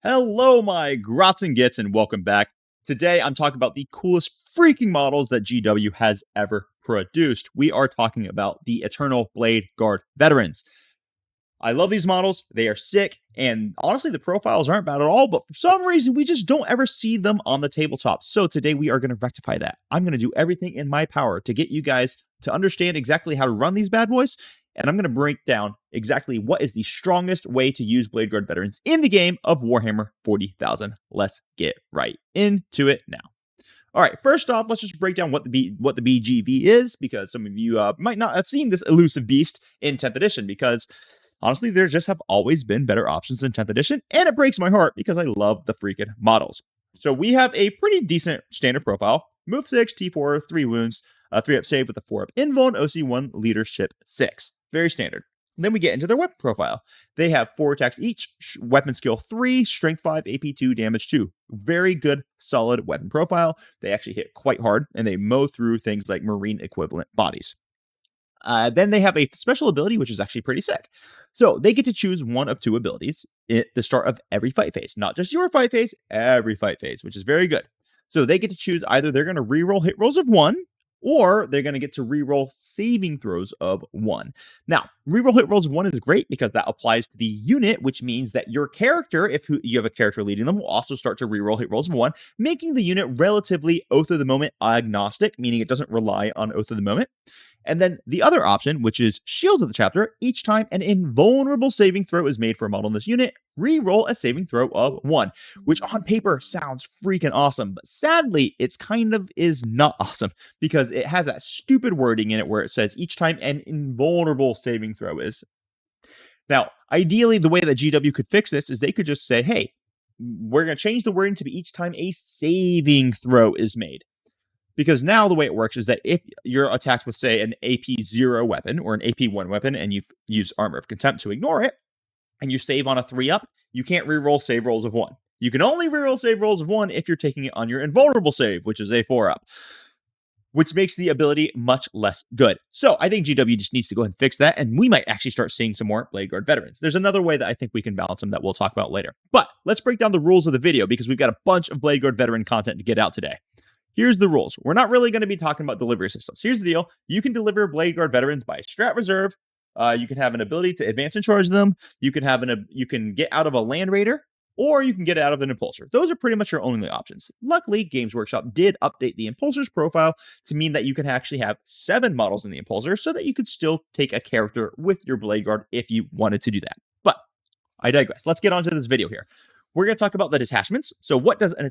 Hello, my grots and gits, and welcome back. Today, I'm talking about the coolest freaking models that GW has ever produced. We are talking about the Eternal Blade Guard Veterans. I love these models. They are sick, and honestly, the profiles aren't bad at all, but for some reason, we just don't ever see them on the tabletop. So today, we are going to rectify that. I'm going to do everything in my power to get you guys to understand exactly how to run these bad boys, and I'm going to break down exactly what is the strongest way to use Blade Guard Veterans in the game of Warhammer 40,000. Let's get right into it now. All right, first off, let's just break down what the BGV is, because some of you might not have seen this elusive beast in 10th edition, because honestly, there just have always been better options in 10th edition, and it breaks my heart because I love the freaking models. So we have a pretty decent standard profile. Move 6, T4, 3 wounds, 3 up save with a 4 up invuln, OC1, leadership 6. Very standard. Then we get into their weapon profile. They have 4 attacks each, weapon skill 3, strength 5, AP 2, damage 2. Very good, solid weapon profile. They actually hit quite hard, and they mow through things like marine equivalent bodies. Then they have a special ability, which is actually pretty sick. So they get to choose one of 2 abilities at the start of every fight phase. Not just your fight phase, every fight phase, which is very good. So they get to choose either they're going to reroll hit rolls of 1, or they're going to get to reroll saving throws of 1. Now, reroll hit rolls of 1 is great because that applies to the unit, which means that your character, if you have a character leading them, will also start to reroll hit rolls of 1, making the unit relatively Oath of the Moment agnostic, meaning it doesn't rely on Oath of the Moment. And then the other option, which is Shield of the Chapter, each time an invulnerable saving throw is made for a model in this unit, re-roll a saving throw of 1, which on paper sounds freaking awesome, but sadly, it's kind of is not awesome, because it has that stupid wording in it where it says each time an invulnerable saving throw is. Now, ideally, the way that GW could fix this is they could just say, hey, we're going to change the wording to be each time a saving throw is made. Because now the way it works is that if you're attacked with, say, an AP 0 weapon or an AP 1 weapon, and you've used Armor of Contempt to ignore it, and you save on a 3-up, you can't reroll save rolls of 1. You can only reroll save rolls of 1 if you're taking it on your invulnerable save, which is a 4-up, which makes the ability much less good. So I think GW just needs to go ahead and fix that, and we might actually start seeing some more Blade Guard Veterans. There's another way that I think we can balance them that we'll talk about later. But let's break down the rules of the video, because we've got a bunch of Blade Guard Veteran content to get out today. Here's the rules. We're not really going to be talking about delivery systems. Here's the deal. You can deliver Blade Guard Veterans by strat reserve. You can have an ability to advance and charge them. You can get out of a Land Raider, or you can get out of an Impulsor. Those are pretty much your only options. Luckily, Games Workshop did update the Impulsor's profile to mean that you can actually have 7 models in the Impulsor, so that you could still take a character with your Blade Guard if you wanted to do that. But I digress. Let's get on to this video here. We're going to talk about the detachments. So what does a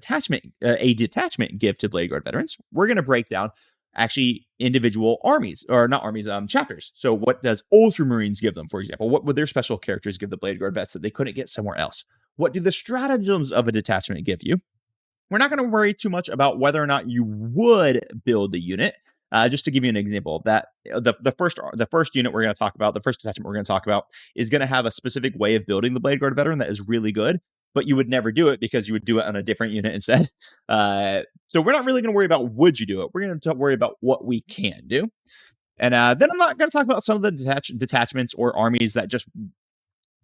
detachment give to Blade Guard Veterans? We're going to break down actually individual armies, or not armies, chapters. So what does Ultramarines give them, for example? What would their special characters give the Blade Guard vets that they couldn't get somewhere else? What do the stratagems of a detachment give you? We're not going to worry too much about whether or not you would build the unit. Just to give you an example of that, the first unit we're going to talk about, the first detachment we're going to talk about, is going to have a specific way of building the Blade Guard Veteran that is really good, but you would never do it because you would do it on a different unit instead. So we're not really going to worry about would you do it. We're going to worry about what we can do. And then I'm not going to talk about some of the detachments or armies that just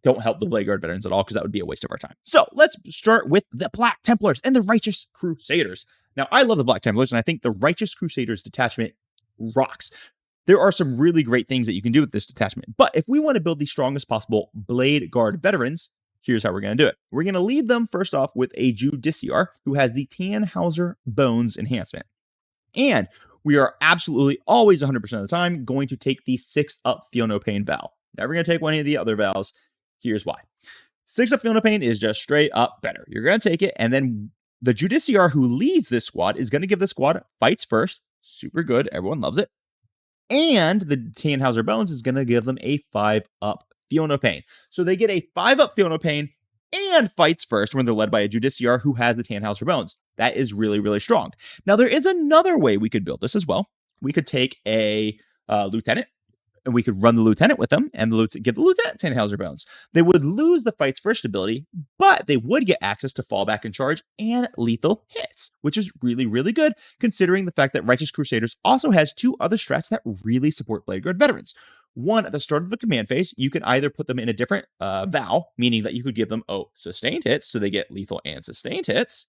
don't help the Blade Guard Veterans at all, because that would be a waste of our time. So let's start with the Black Templars and the Righteous Crusaders. Now, I love the Black Templars, and I think the Righteous Crusaders detachment rocks. There are some really great things that you can do with this detachment, but if we want to build the strongest possible Blade Guard Veterans, here's how we're going to do it. We're going to lead them first off with a Judiciar who has the Tannhauser Bones enhancement. And we are absolutely always 100% of the time going to take the 6-up Feel No Pain Vow. Never going to take one of the other vows. Here's why. 6-up Feel No Pain is just straight up better. You're going to take it, and then the Judiciar who leads this squad is going to give the squad fights first. Super good. Everyone loves it. And the Tannhauser Bones is going to give them a 5-up Feel No Pain. So they get a 5-up Feel No Pain and fights first when they're led by a Judiciar who has the Tannhauser Bones. That is really, really strong. Now, there is another way we could build this as well. We could take a lieutenant, and we could run the lieutenant with them and give the lieutenant Tannhauser Bones. They would lose the fights first ability, but they would get access to fallback and charge and lethal hits, which is really, really good, considering the fact that Righteous Crusaders also has 2 other strats that really support Blade Guard Veterans. One, at the start of the command phase, you can either put them in a different Val, meaning that you could give them, sustained hits, so they get lethal and sustained hits.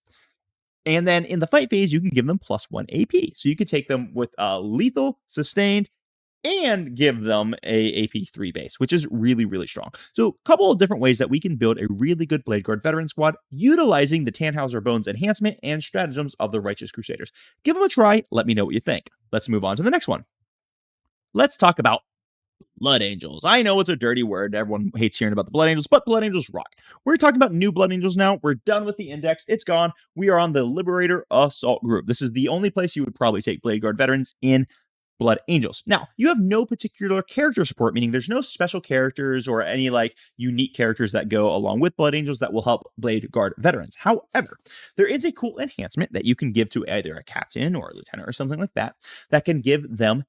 And then in the fight phase, you can give them +1 AP. So you could take them with lethal, sustained, and give them a AP 3 base, which is really, really strong. So a couple of different ways that we can build a really good Blade Guard veteran squad utilizing the Tannhauser Bones enhancement and stratagems of the Righteous Crusaders. Give them a try. Let me know what you think. Let's move on to the next one. Let's talk about Blood Angels. I know it's a dirty word. Everyone hates hearing about the Blood Angels, but Blood Angels rock. We're talking about new Blood Angels now. We're done with the index. It's gone. We are on the Liberator Assault Group. This is the only place you would probably take Blade Guard veterans in Blood Angels. Now, you have no particular character support, meaning there's no special characters or any unique characters that go along with Blood Angels that will help Blade Guard veterans. However, there is a cool enhancement that you can give to either a captain or a lieutenant or something like that can give them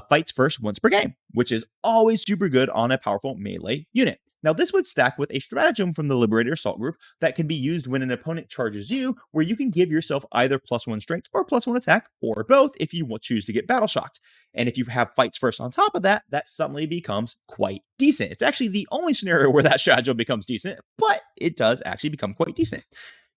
fights first once per game, which is always super good on a powerful melee unit. Now, this would stack with a stratagem from the Liberator Assault Group that can be used when an opponent charges you, where you can give yourself either +1 strength or +1 attack, or both if you choose to get battle shocked. And if you have fights first on top of that, that suddenly becomes quite decent. It's actually the only scenario where that stratagem becomes decent, but it does actually become quite decent.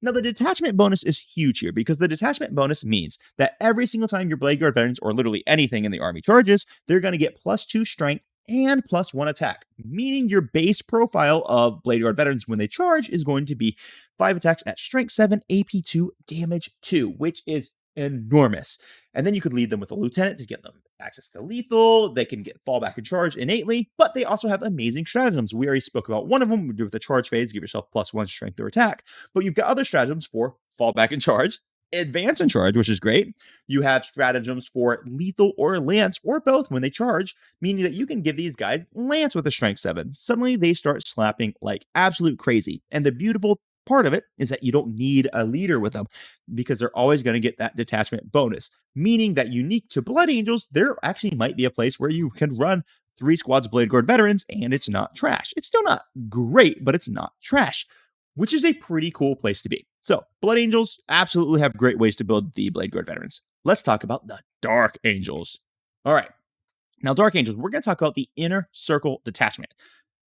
Now, the detachment bonus is huge here because the detachment bonus means that every single time your Blade Guard veterans, or literally anything in the army charges, they're going to get +2 strength and +1 attack, meaning your base profile of Blade Guard veterans when they charge is going to be 5 attacks at strength 7, AP 2, damage 2, which is enormous. And then you could lead them with a lieutenant to get them access to lethal. They can get fallback and charge innately, but they also have amazing stratagems. We already spoke about one of them. We do with the charge phase, give yourself +1 strength or attack, but you've got other stratagems for fallback and charge, advance and charge, which is great. You have stratagems for lethal or lance or both when they charge, meaning that you can give these guys lance with a strength 7. Suddenly they start slapping like absolute crazy. And the beautiful part of it is that you don't need a leader with them because they're always going to get that detachment bonus, meaning that unique to Blood Angels, there actually might be a place where you can run 3 squads of Blade Guard veterans and it's not trash. It's still not great, but it's not trash, which is a pretty cool place to be. So Blood Angels absolutely have great ways to build the Blade Guard veterans. Let's talk about the Dark Angels. All right. Now, Dark Angels, we're going to talk about the Inner Circle Detachment.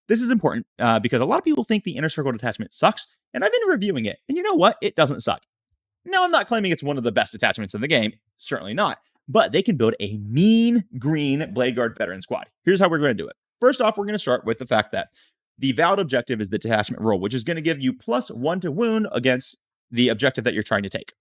This is important because a lot of people think the Inner Circle Detachment sucks, and I've been reviewing it, and you know what? It doesn't suck. No, I'm not claiming it's one of the best detachments in the game. Certainly not. But they can build a mean green Blade Guard veteran squad. Here's how we're going to do it. First off, we're going to start with the fact that the vowed objective is the detachment roll, which is going to give you +1 to wound against the objective that you're trying to take.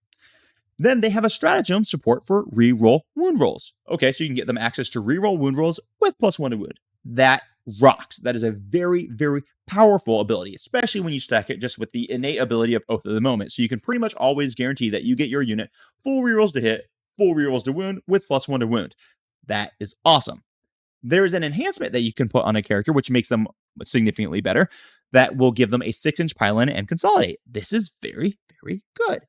Then they have a stratagem support for reroll wound rolls. Okay, so you can get them access to reroll wound rolls with +1 to wound. That rocks. That is a very, very powerful ability, especially when you stack it just with the innate ability of Oath of the Moment. So you can pretty much always guarantee that you get your unit full rerolls to hit, full rerolls to wound with +1 to wound. That is awesome. There's an enhancement that you can put on a character, which makes them significantly better, that will give them a 6-inch pylon and consolidate. This is very, very good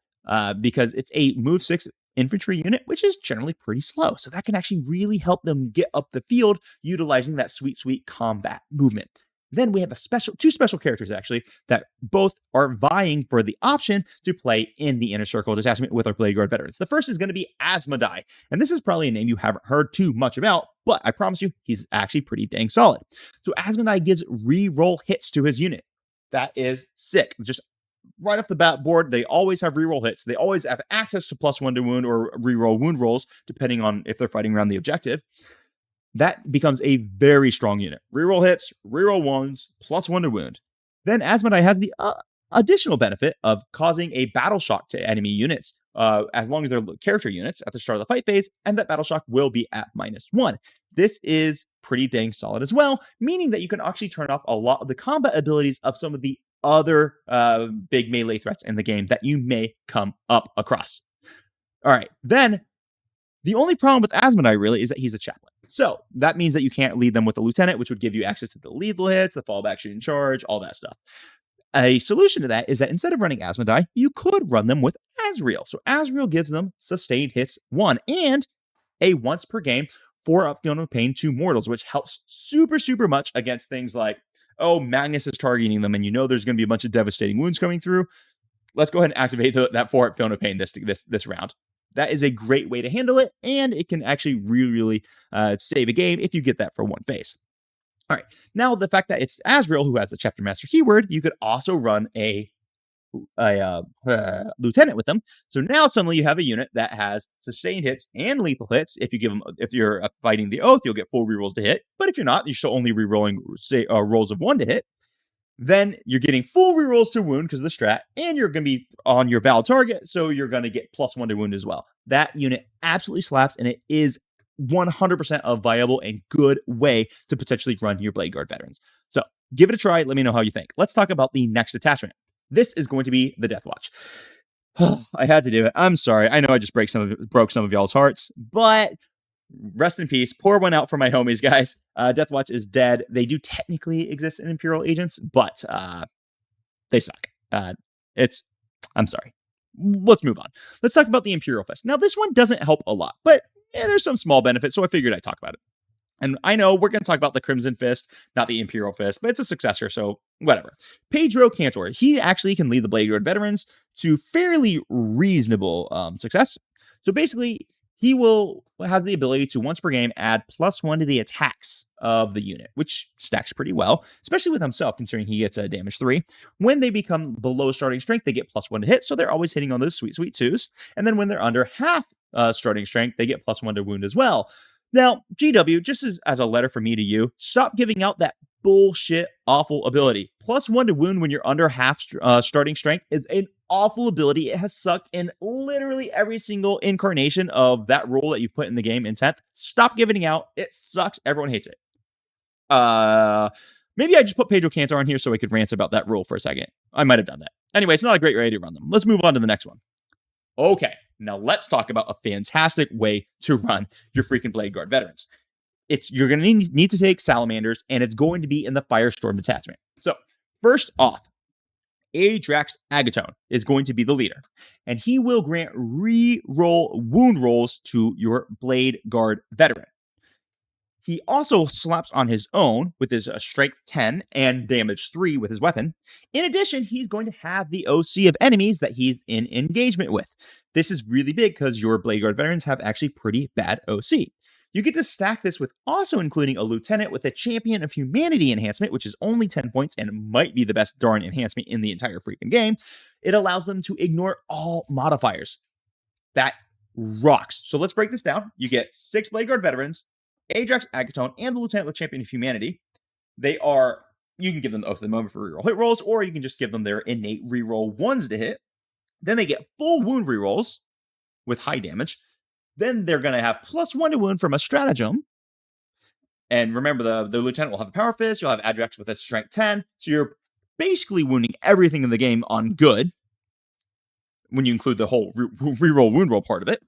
because it's a move 6 infantry unit, which is generally pretty slow. So that can actually really help them get up the field utilizing that sweet, sweet combat movement. Then we have two special characters actually that both are vying for the option to play in the Inner Circle Detachment with our Blade Guard veterans. The first is going to be Asmodai, and this is probably a name you haven't heard too much about, but I promise you, he's actually pretty dang solid. So Asmodai gives re-roll hits to his unit. That is sick. Just right off the bat board, they always have reroll hits. They always have access to +1 to wound or reroll wound rolls, depending on if they're fighting around the objective. That becomes a very strong unit. Reroll hits, reroll wounds, +1 to wound. Then Asmodai has the additional benefit of causing a battle shock to enemy units, as long as they're character units at the start of the fight phase, and that battle shock will be at -1. This is pretty dang solid as well, meaning that you can actually turn off a lot of the combat abilities of some of the other big melee threats in the game that you may come up across. All right, then the only problem with Asmodai really is that he's a chaplain. So that means that you can't lead them with a lieutenant, which would give you access to the lethal hits, the fallback, shoot and charge, all that stuff. A solution to that is that instead of running Asmodai, you could run them with Azrael. So Azrael gives them sustained hits 1 and a once per game 4 Fiona of Pain to mortals, which helps super, super much against things like, oh, Magnus is targeting them and you know there's going to be a bunch of devastating wounds coming through. Let's go ahead and activate that 4 Fiona of Pain this round. That is a great way to handle it, and it can actually really save a game if you get that for one phase. All right. Now, the fact that it's Azrael who has the Chapter Master keyword, you could also run a lieutenant with them. So now suddenly you have a unit that has sustained hits and lethal hits. If you're fighting the Oath, you'll get full rerolls to hit. But if you're not, you're still only rerolling rolls of 1 to hit. Then you're getting full rerolls to wound because of the strat, and you're going to be on your valid target, so you're going to get +1 to wound as well. That unit absolutely slaps, and it is 100% a viable and good way to potentially run your Blade Guard veterans. So give it a try. Let me know how you think. Let's talk about the next attachment. This is going to be the Deathwatch. I had to do it. I'm sorry. I know I just broke some of y'all's hearts, but rest in peace. Pour one out for my homies, guys. Deathwatch is dead. They do technically exist in Imperial Agents, but they suck. I'm sorry. Let's move on. Let's talk about the Imperial Fist. Now, this one doesn't help a lot, but there's some small benefits, so I figured I'd talk about it. And I know we're going to talk about the Crimson Fist, not the Imperial Fist, but it's a successor, so whatever. Pedro Cantor, he actually can lead the Blade Guard veterans to fairly reasonable success. So basically, he has the ability to once per game add +1 to the attacks of the unit, which stacks pretty well, especially with himself, considering he gets a damage 3. When they become below starting strength, they get +1 to hit, so they're always hitting on those sweet 2s. And then when they're under half starting strength, they get +1 to wound as well. Now, GW, just as a letter from me to you, stop giving out that bullshit awful ability. +1 to wound when you're under half starting strength is an awful ability. It has sucked in literally every single incarnation of that rule that you've put in the game in 10th. Stop giving it out. It sucks. Everyone hates it. Maybe I just put Pedro Cantor on here so I could rant about that rule for a second. I might have done that. Anyway, it's not a great way to run them. Let's move on to the next one. Okay, now let's talk about a fantastic way to run your freaking Blade Guard veterans. You're going to need to take Salamanders, and it's going to be in the Firestorm detachment. So, first off, Adrax Agaton is going to be the leader, and he will grant re-roll wound rolls to your Blade Guard veteran. He also slaps on his own with his strength 10 and damage 3 with his weapon. In addition, he's going to have the OC of enemies that he's in engagement with. This is really big because your Blade Guard veterans have actually pretty bad OC. You get to stack this with also including a lieutenant with a Champion of Humanity enhancement, which is only 10 points and might be the best darn enhancement in the entire freaking game. It allows them to ignore all modifiers. That rocks. So let's break this down. You get 6 Blade Guard veterans, Ajax Agaton, and the lieutenant with Champion of Humanity. You can give them the Oath of the Moment for reroll hit rolls, or you can just give them their innate reroll 1s to hit. Then they get full wound rerolls with high damage. Then they're going to have +1 to wound from a stratagem. And remember, the lieutenant will have a Power Fist. You'll have Adrax with a strength 10. So you're basically wounding everything in the game on good, when you include the whole reroll wound roll part of it.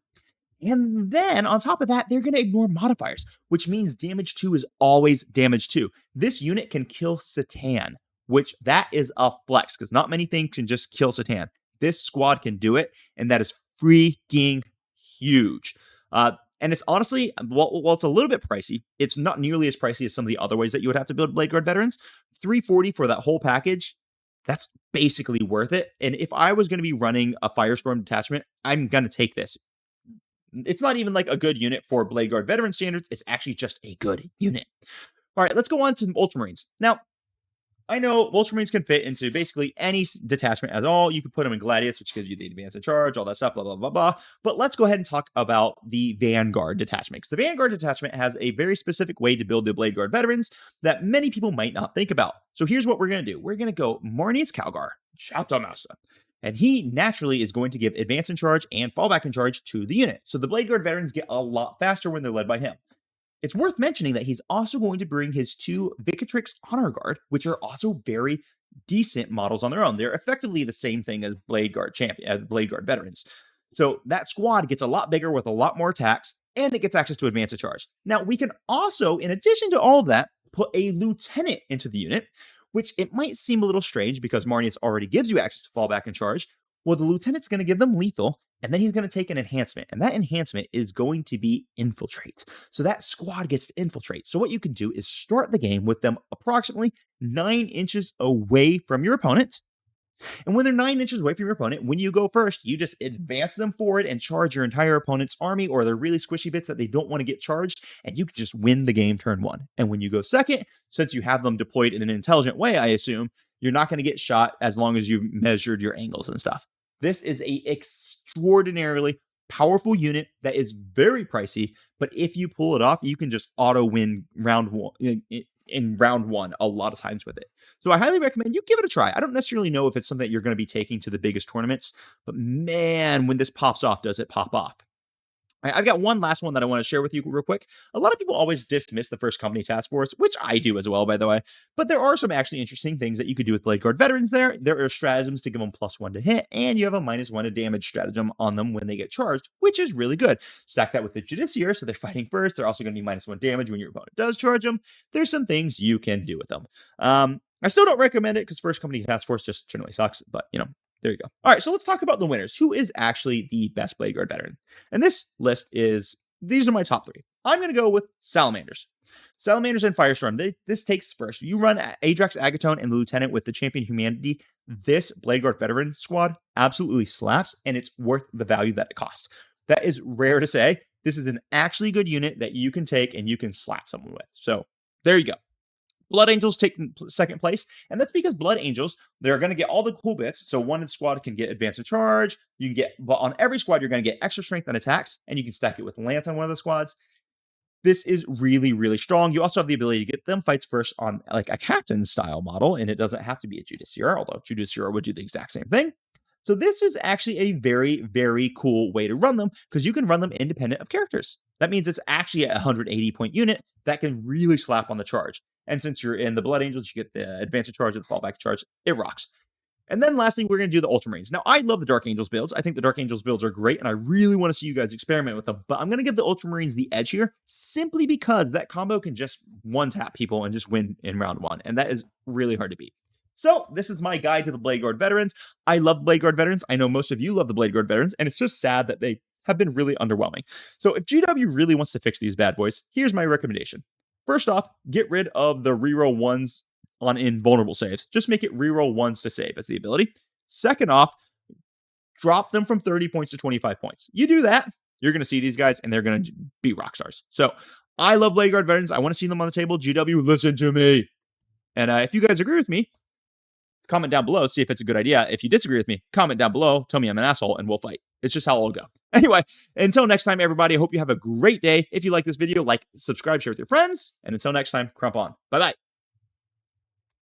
And then, on top of that, they're going to ignore modifiers, which means damage 2 is always damage 2. This unit can kill Satan, which that is a flex, because not many things can just kill Satan. This squad can do it, and that is freaking huge. And it's honestly, while it's a little bit pricey, it's not nearly as pricey as some of the other ways that you would have to build Blade Guard veterans. $340 for that whole package, that's basically worth it. And if I was going to be running a Firestorm detachment, I'm going to take this. It's not even like a good unit for Blade Guard veteran standards. It's actually just a good unit. All right, let's go on to Ultramarines. Now, I know Ultramarines can fit into basically any detachment at all. You can put them in Gladius, which gives you the advance in charge, all that stuff, blah, blah, blah, blah. But let's go ahead and talk about the Vanguard detachment. Because the Vanguard detachment has a very specific way to build the Blade Guard veterans that many people might not think about. So here's what we're going to do. We're going to go Marnius Calgar, Chapter Master. And he naturally is going to give advance in charge and fallback in charge to the unit. So the Blade Guard veterans get a lot faster when they're led by him. It's worth mentioning that he's also going to bring his 2 Vicatrix Honor Guard, which are also very decent models on their own. They're effectively the same thing as Blade Guard veterans. So that squad gets a lot bigger with a lot more attacks, and it gets access to advance in charge. Now, we can also, in addition to all of that, put a lieutenant into the unit, which it might seem a little strange because Marnius already gives you access to fallback in charge. Well, the lieutenant's going to give them lethal, and then he's going to take an enhancement, and that enhancement is going to be infiltrate. So that squad gets to infiltrate. So what you can do is start the game with them approximately 9 inches away from your opponent, And when they're 9 inches away from your opponent, when you go first, you just advance them forward and charge your entire opponent's army or the really squishy bits that they don't want to get charged, and you can just win the game turn 1. And when you go second, since you have them deployed in an intelligent way, I assume, you're not going to get shot as long as you've measured your angles and stuff. This is a extraordinarily powerful unit that is very pricey, but if you pull it off, you can just auto win round 1 in round 1 a lot of times with it. So I highly recommend you give it a try. I don't necessarily know if it's something that you're going to be taking to the biggest tournaments, but man, when this pops off, does it pop off? All right, I've got one last one that I want to share with you real quick. A lot of people always dismiss the first company task force, which I do as well, by the way. But there are some actually interesting things that you could do with Blade Guard veterans there. There are stratagems to give them +1 to hit, and you have a -1 to damage stratagem on them when they get charged, which is really good. Stack that with the Justiciar, so they're fighting first. They're also going to be -1 damage when your opponent does charge them. There's some things you can do with them. I still don't recommend it because first company task force just generally sucks, but there you go. All right, so let's talk about the winners. Who is actually the best Blade Guard veteran? And this list these are my top 3. I'm going to go with Salamanders. Salamanders and Firestorm. This takes first. You run Adrax Agatone and the Lieutenant with the Champion Humanity. This Blade Guard veteran squad absolutely slaps, and it's worth the value that it costs. That is rare to say. This is an actually good unit that you can take and you can slap someone with. So there you go. Blood Angels take second place, and that's because Blood Angels, they're going to get all the cool bits. So one squad can get advance and charge. You can get, but on every squad, you're going to get extra strength on attacks, and you can stack it with Lance on one of the squads. This is really, really strong. You also have the ability to get them fights first on like a captain style model, and it doesn't have to be a Justiciar, although Justiciar would do the exact same thing. So this is actually a very, very cool way to run them because you can run them independent of characters. That means it's actually a 180 point unit that can really slap on the charge. And since you're in the Blood Angels, you get the advanced charge and the fallback charge. It rocks. And then lastly, we're going to do the Ultramarines. Now, I love the Dark Angels builds. I think the Dark Angels builds are great, and I really want to see you guys experiment with them. But I'm going to give the Ultramarines the edge here simply because that combo can just one-tap people and just win in round 1. And that is really hard to beat. So this is my guide to the Blade Guard veterans. I love Blade Guard veterans. I know most of you love the Blade Guard veterans, and it's just sad that they have been really underwhelming. So if GW really wants to fix these bad boys, here's my recommendation. First off, get rid of the reroll 1s on invulnerable saves. Just make it reroll 1s to save as the ability. Second off, drop them from 30 points to 25 points. You do that, you're going to see these guys, and they're going to be rock stars. So I love Blade Guard veterans. I want to see them on the table. GW, listen to me. And if you guys agree with me, comment down below, see if it's a good idea. If you disagree with me, comment down below, tell me I'm an asshole, and we'll fight. It's just how it'll go. Anyway, until next time, everybody, I hope you have a great day. If you like this video, like, subscribe, share with your friends, and until next time, crump on. Bye-bye.